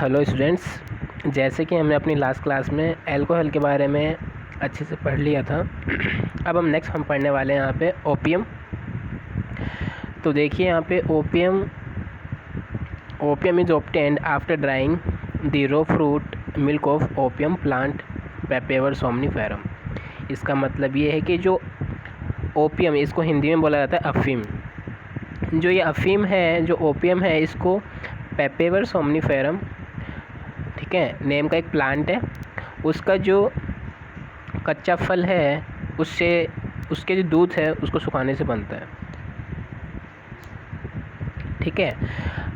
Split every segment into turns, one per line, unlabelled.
Hello students, जैसे कि हमने अपनी लास्ट क्लास में अल्कोहल के बारे में अच्छे से पढ़ लिया था। अब हम पढ़ने वाले हैं यहाँ पे ओपियम। तो देखिए यहाँ पे opium is obtained after drawing the raw fruit milk of opium plant पेपेवर सोमनिफेरम। इसका मतलब ये है कि जो ओपियम, इसको हिंदी में बोला जाता है अफीम। जो ये अफीम है, जो ओपियम है, इसको पेपेवर सोमनिफेरम, ठीक है, नेम का एक प्लांट है, उसका जो कच्चा फल है उससे उसके जो दूध है उसको सुखाने से बनता है। ठीक है।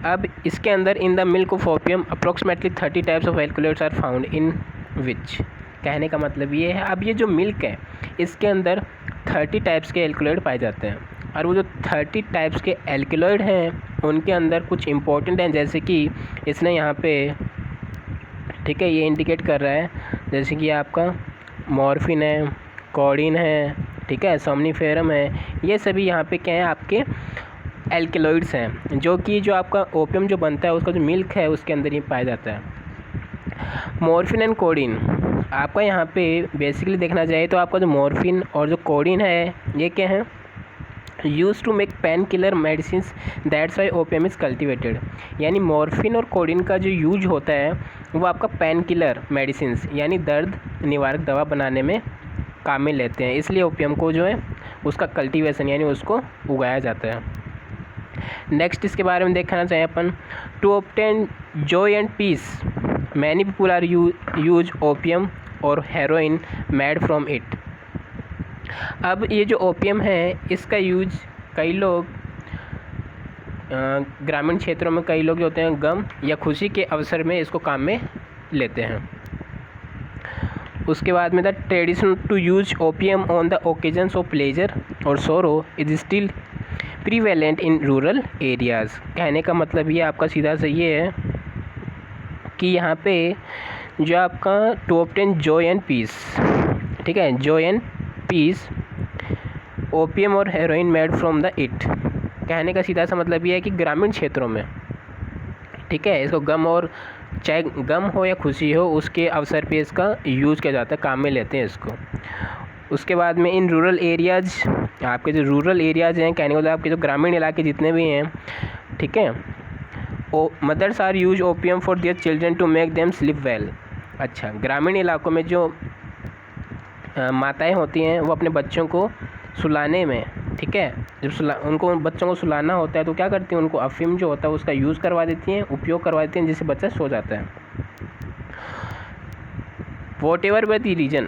अब इसके अंदर in the milk of opium approximately 30 types of alkaloids are found in which. कहने का मतलब ये है, अब ये जो मिल्क है इसके अंदर 30 टाइप्स के एल्कोलॉइड पाए जाते हैं, और वो जो 30 टाइप्स के एल्कोलॉइड हैं उनके अंदर कुछ इंपॉर्टेंट हैं, जैसे कि इसने यहाँ पे, ठीक है, ये इंडिकेट कर रहा है, जैसे कि आपका मॉर्फिन है, कोडीन है, ठीक है, सोमनिफेरम है, ये सभी यहाँ पे क्या है, आपके एल्कोलॉइड्स हैं, जो कि जो आपका ओपियम जो बनता है उसका जो मिल्क है उसके अंदर ही पाया जाता है। मॉर्फिन एंड कोडीन, आपका यहाँ पे बेसिकली देखना चाहिए तो आपका जो मॉर्फिन और जो कोडीन है ये क्या है, use to make pain killer medicine, that's why opium is cultivated. यानी मॉर्फिन और कोडीन का जो यूज होता है वो आपका पेन किलर मेडिसिन यानी दर्द निवारक दवा बनाने में काम में लेते हैं, इसलिए ओपियम को जो है उसका कल्टीवेशन यानी उसको उगाया जाता है। नेक्स्ट इसके बारे में देखना चाहिए अपन, to obtain joy and peace many people are use opium और हेरोइन मेड फ्रॉम इट। अब ये जो ओपियम है इसका यूज कई लोग ग्रामीण क्षेत्रों में, कई लोग जो होते हैं गम या खुशी के अवसर में इसको काम में लेते हैं। उसके बाद में the tradition to use opium on the occasions of pleasure और sorrow is still prevalent in rural areas. कहने का मतलब ये आपका सीधा सा ये है कि यहाँ पे जो आपका to obtain joy and peace, ठीक है, जॉय एंड पीस, ओपियम और heroin made from the it. कहने का सीधा सा मतलब ये है कि ग्रामीण क्षेत्रों में, ठीक है, इसको गम और चाहे गम हो या खुशी हो उसके अवसर पे इसका यूज़ किया जाता है, काम में लेते हैं इसको। उसके बाद में इन रूरल एरियाज़, आपके जो रूरल एरियाज़ हैं, कहने का मतलब आपके जो ग्रामीण इलाके जितने भी हैं, ठीक है, mothers are use opium for their children to make them sleep well. अच्छा, ग्रामीण इलाकों में जो माताएं होती हैं वो अपने बच्चों को सुलाने में, ठीक है, जब उनको बच्चों को सुलाना होता है तो क्या करती हैं, उनको अफीम जो होता है उसका यूज़ करवा देती हैं, उपयोग करवा देती हैं, जिससे बच्चा सो जाता है। Whatever by the reason,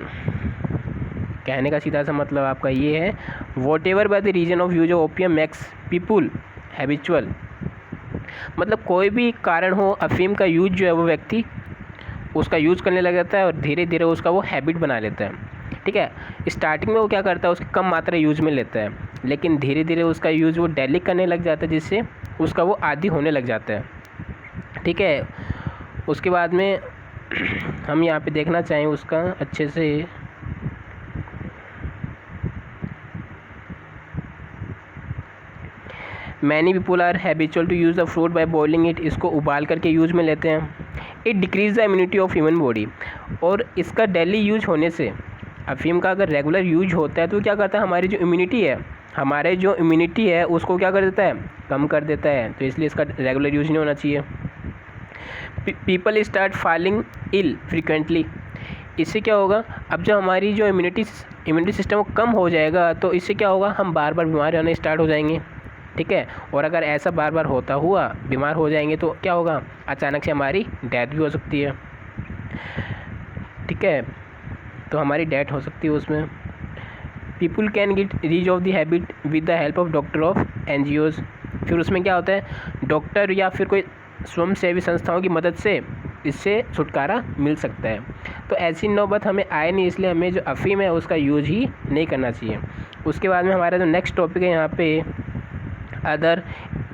कहने का सीधा सा मतलब आपका ये है, whatever by the reason of use of opium makes people habitual. मतलब कोई भी कारण हो, अफीम का यूज जो है वो व्यक्ति उसका यूज़ करने लग जाता है और धीरे धीरे उसका वो हैबिट बना लेता है। ठीक है, स्टार्टिंग में वो क्या करता है, उसकी कम मात्रा यूज में लेता है, लेकिन धीरे धीरे उसका यूज़ वो डेली करने लग जाता है, जिससे उसका वो आदी होने लग जाता है। ठीक है, उसके बाद में हम यहाँ पे देखना चाहें उसका अच्छे से, many people are habitual to use the fruit by boiling it, इसको उबाल करके यूज में लेते हैं। It decrease the immunity of human body, और इसका डेली यूज होने से, अफीम का अगर रेगुलर यूज होता है तो क्या करता है, हमारी जो इम्यूनिटी है उसको क्या कर देता है, कम कर देता है, तो इसलिए इसका रेगुलर यूज नहीं होना चाहिए। पीपल स्टार्ट फॉलिंग इल फ्रिक्वेंटली, इससे क्या होगा, अब जब हमारी जो इम्यूनिटी सिस्टम कम हो जाएगा तो इससे क्या होगा, हम बार बार बीमार होने स्टार्ट हो जाएंगे। ठीक है, और अगर ऐसा बार बार होता हुआ बीमार हो जाएंगे तो क्या होगा, अचानक से हमारी डेथ भी हो सकती है। ठीक है, तो हमारी डेथ हो सकती है उसमें। People can get reach of the habit with the help of doctor of NGOs, फिर उसमें क्या होता है, डॉक्टर या फिर कोई स्वयंसेवी संस्थाओं की मदद से इससे छुटकारा मिल सकता है। तो ऐसी नौबत हमें आए नहीं, इसलिए हमें जो अफीम है उसका यूज ही नहीं करना चाहिए। उसके बाद में हमारा जो नेक्स्ट टॉपिक है यहाँ पे, अदर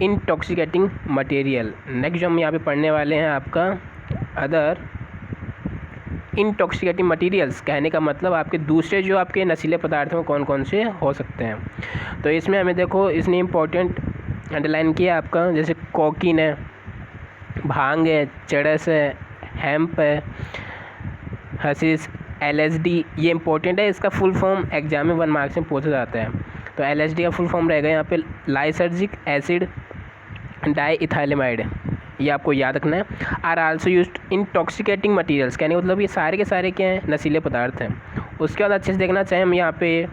इंटॉक्सिकेटिंग मटेरियल। नेक्स्ट जो हम यहाँ पे पढ़ने वाले हैं आपका अदर इंटॉक्सिकेटिंग मटेरियल्स, कहने का मतलब आपके दूसरे जो आपके नशीले पदार्थ हैं कौन कौन से हो सकते हैं। तो इसमें हमें देखो, इसने इम्पोर्टेंट अंडरलाइन किया आपका, जैसे कोकीन है, भांग है, चरस है, हेम्प है, हशीश, LSD। ये इंपॉर्टेंट है, इसका फुल फॉर्म एग्जाम में 1 मार्क्स में पूछा जाता है। तो LSD का फुल फॉर्म रहेगा यहाँ पे लाइसर्जिक एसिड डाईइथाइलेमाइड, ये आपको याद रखना है। Are also used intoxicating materials, कहने मतलब ये सारे के सारे क्या हैं, नशीले पदार्थ हैं। उसके बाद अच्छे से देखना चाहें हम यहाँ पे,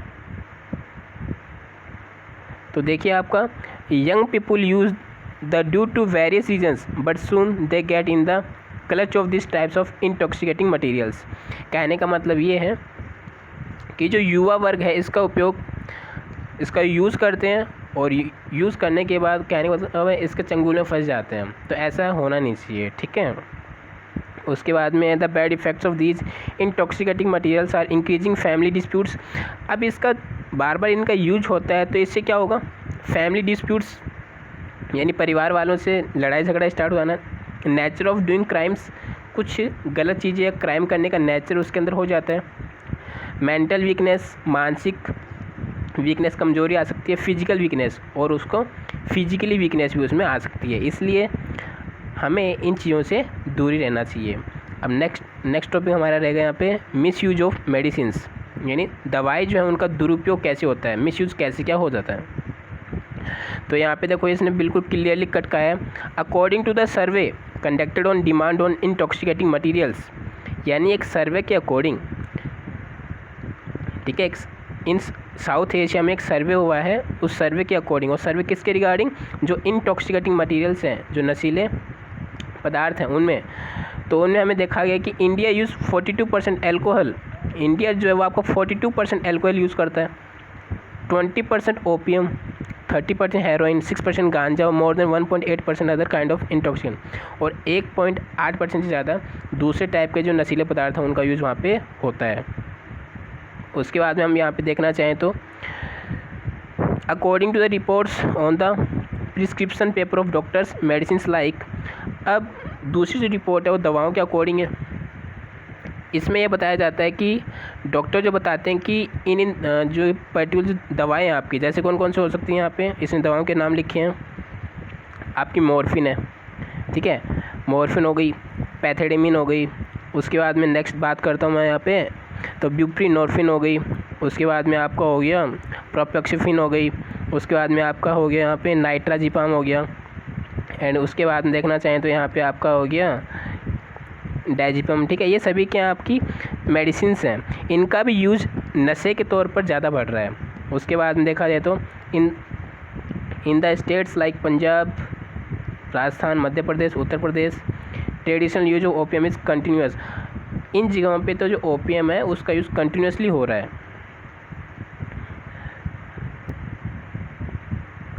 तो देखिए आपका young people use the due to various reasons but soon they get in the clutch of this types of intoxicating materials. कहने का मतलब ये है कि जो युवा वर्ग है इसका यूज़ करते हैं और यूज़ करने के बाद कहने का मतलब इसके चंगुल में फंस जाते हैं। तो ऐसा होना नहीं चाहिए, ठीक है। उसके बाद में the bad effects of these intoxicating materials are increasing family disputes. अब इसका बार बार इनका यूज होता है तो इससे क्या होगा, फैमिली डिस्प्यूट्स यानी परिवार वालों से लड़ाई झगड़ा स्टार्ट होना, नेचर ऑफ डूइंग क्राइम्स, कुछ गलत चीज़ें या क्राइम करने का नेचर उसके अंदर हो जाता है। मेंटल वीकनेस, मानसिक वीकनेस, कमजोरी आ सकती है। फिजिकल वीकनेस, और उसको फिजिकली वीकनेस भी उसमें आ सकती है। इसलिए हमें इन चीज़ों से दूरी रहना चाहिए। अब नेक्स्ट टॉपिक हमारा रहेगा यहाँ पे मिस यूज ऑफ मेडिसिन्स, यानी दवाई जो है उनका दुरुपयोग कैसे होता है, मिस यूज़ कैसे क्या हो जाता है। तो यहाँ पे देखो इसने बिल्कुल क्लियरली कट का है, according to the survey conducted on demand on intoxicating materials, यानी एक सर्वे के अकॉर्डिंग, ठीक है, इन साउथ एशिया में एक सर्वे हुआ है, उस सर्वे के अकॉर्डिंग, और सर्वे किसके रिगार्डिंग, जो इंटॉक्सिकेटिंग मटीरियल्स हैं, जो नशीले पदार्थ हैं उनमें, तो उनमें हमें देखा गया कि इंडिया यूज़ 42% एल्कोहल, इंडिया जो है वो आपको 42% एल्कोहल यूज़ करता है, 20% ओपियम, 30% हेरोइन, 6% गांजा और more than 1.8% other kind of intoxicant, और 1.8% से ज़्यादा दूसरे टाइप के जो नशीले पदार्थ हैं उनका यूज़ वहाँ पे होता है। उसके बाद में हम यहाँ पे देखना चाहें तो according to the reports on the prescription paper of doctors medicine like, अब दूसरी जो रिपोर्ट है वो दवाओं के अकॉर्डिंग है। इसमें यह बताया जाता है कि डॉक्टर जो बताते हैं कि इन जो पर्टिकुलर दवाएं हैं आपकी, जैसे कौन कौन से हो सकती हैं, यहाँ पे इसमें दवाओं के नाम लिखे हैं। आपकी मॉर्फिन है, ठीक है, मॉर्फिन हो गई, पैथेडेमिन हो गई। उसके बाद में नेक्स्ट बात करता हूँ मैं यहाँ पे, तो ब्यूप्रीनोर्फिन हो गई। उसके बाद में आपका हो गया प्रोपेक्सिफिन हो गई। उसके बाद में आपका हो गया यहाँ पे नाइट्राजिपाम हो गया। एंड उसके बाद में देखना चाहें तो यहाँ पे आपका हो गया डायजिपम, ठीक है। ये सभी क्या आपकी मेडिसिन्स हैं, इनका भी यूज़ नशे के तौर पर ज़्यादा बढ़ रहा है। उसके बाद में देखा जाए तो in the states like Punjab, Rajasthan, Madhya Pradesh, Uttar Pradesh, traditional use of opium is continuous. इन जगहों पे तो जो ओपियम है उसका यूज़ कंटिन्यूसली हो रहा है।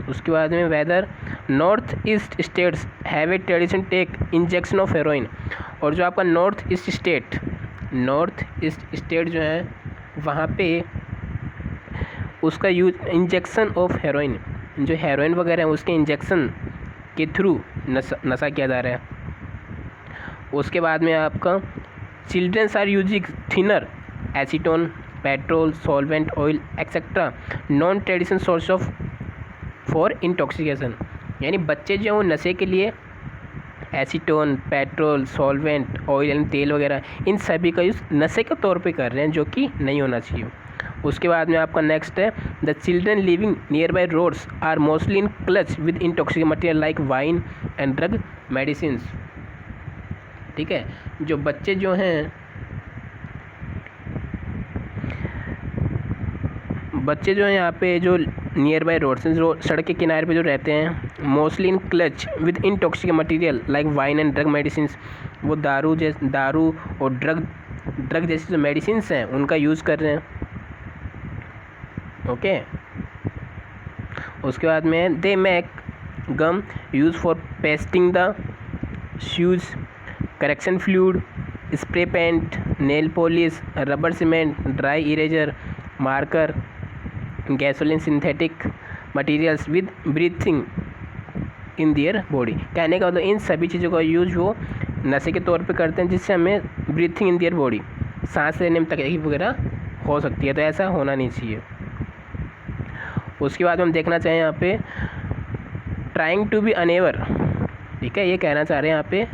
उसके बाद में whether north east states have a tradition take injection of heroin, और जो आपका नॉर्थ ईस्ट स्टेट जो है वहाँ पे उसका यूज इंजेक्शन ऑफ हेरोइन, जो हेरोइन वगैरह है उसके इंजेक्शन के थ्रू नशा किया जा रहा है। उसके बाद में आपका childrens are using thinner acetone, petrol, solvent, oil etcetera non traditional source of for intoxication, यानी बच्चे जो हैं वो नशे के लिए एसीटोन, पेट्रोल, सॉल्वेंट, ऑयल यानी तेल वगैरह, इन सभी का यूज़ नशे के तौर पे कर रहे हैं, जो कि नहीं होना चाहिए। उसके बाद में आपका नेक्स्ट है the children living near by roads are mostly in clutch with intoxicating material like wine and drug medicines, ठीक है। जो बच्चे जो हैं यहाँ पे जो नियर बाई रोड्स, जो सड़क के किनारे पे जो रहते हैं, mostly in clutch with intoxicating material like wine and drug medicines, वो दारू और ड्रग जैसी जो मेडिसिन्स हैं उनका यूज़ कर रहे हैं, ओके। उसके बाद में they make gum use for pasting the shoes, correction fluid, spray paint, nail polish, rubber cement, dry eraser, marker, gasoline, synthetic materials with breathing in their body. कहने का मतलब इन सभी चीज़ों का यूज वो नशे के तौर पे करते हैं जिससे हमें ब्रीथिंग इन दियर बॉडी, सांस लेने में तकलीफ वगैरह हो सकती है, तो ऐसा होना नहीं चाहिए। उसके बाद हम देखना चाहें यहाँ पे ट्राइंग टू बी अनेवर ठीक है, ये कहना चाह रहे हैं यहाँ पे,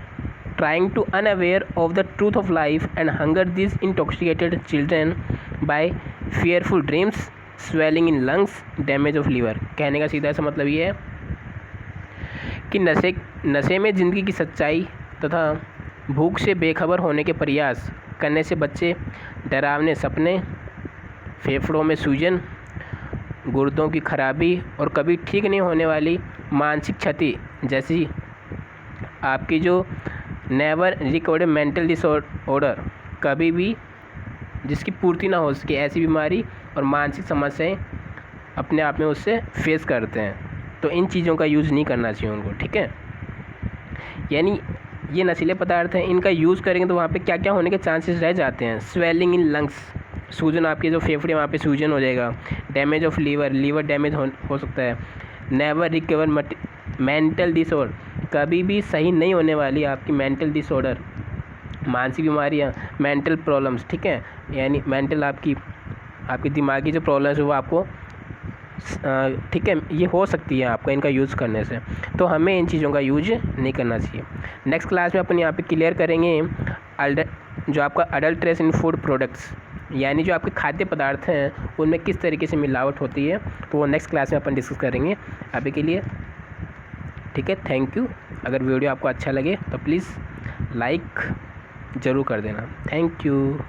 trying to unaware of the truth of life and hunger this intoxicated children by fearful dreams, swelling in lungs, damage of liver. कहने का सीधा सा मतलब ये है कि नशे में ज़िंदगी की सच्चाई तथा भूख से बेखबर होने के प्रयास करने से बच्चे डरावने सपने, फेफड़ों में सूजन, गुर्दों की खराबी और कभी ठीक नहीं होने वाली मानसिक क्षति जैसी आपकी जो नेवर रिकवर्ड मेंटल डिसऑर्डर, कभी भी जिसकी पूर्ति ना हो सके, ऐसी बीमारी और मानसिक समस्याएं अपने आप में उससे फेस करते हैं। तो इन चीज़ों का यूज़ नहीं करना चाहिए उनको, ठीक है। यानी ये नशीले पदार्थ हैं, इनका यूज़ करेंगे तो वहाँ पे क्या क्या होने के चांसेस रह जाते हैं। स्वेलिंग इन लंग्स, सूजन, आपके जो फेफड़े वहाँ पे सूजन हो जाएगा। डैमेज ऑफ लीवर डैमेज हो सकता है। नेवर रिकवर मेंटल डिसऑर्डर, कभी भी सही नहीं होने वाली आपकी मेंटल डिसऑर्डर, मानसिक बीमारियाँ, मेंटल प्रॉब्लम्स, ठीक है। यानी मेंटल आपकी दिमागी जो प्रॉब्लम्स है वो आपको, ठीक है, ये हो सकती है आपका इनका यूज़ करने से। तो हमें इन चीज़ों का यूज नहीं करना चाहिए। नेक्स्ट क्लास में अपन यहाँ पे क्लियर करेंगे जो आपका अडल्ट्रेशन इन फूड प्रोडक्ट्स, यानी जो आपके खाद्य पदार्थ हैं उनमें किस तरीके से मिलावट होती है, तो वो नेक्स्ट क्लास में अपन डिस्कस करेंगे। अभी के लिए ठीक है, थैंक यू। अगर वीडियो आपको अच्छा लगे तो प्लीज़ लाइक ज़रूर कर देना। Thank you.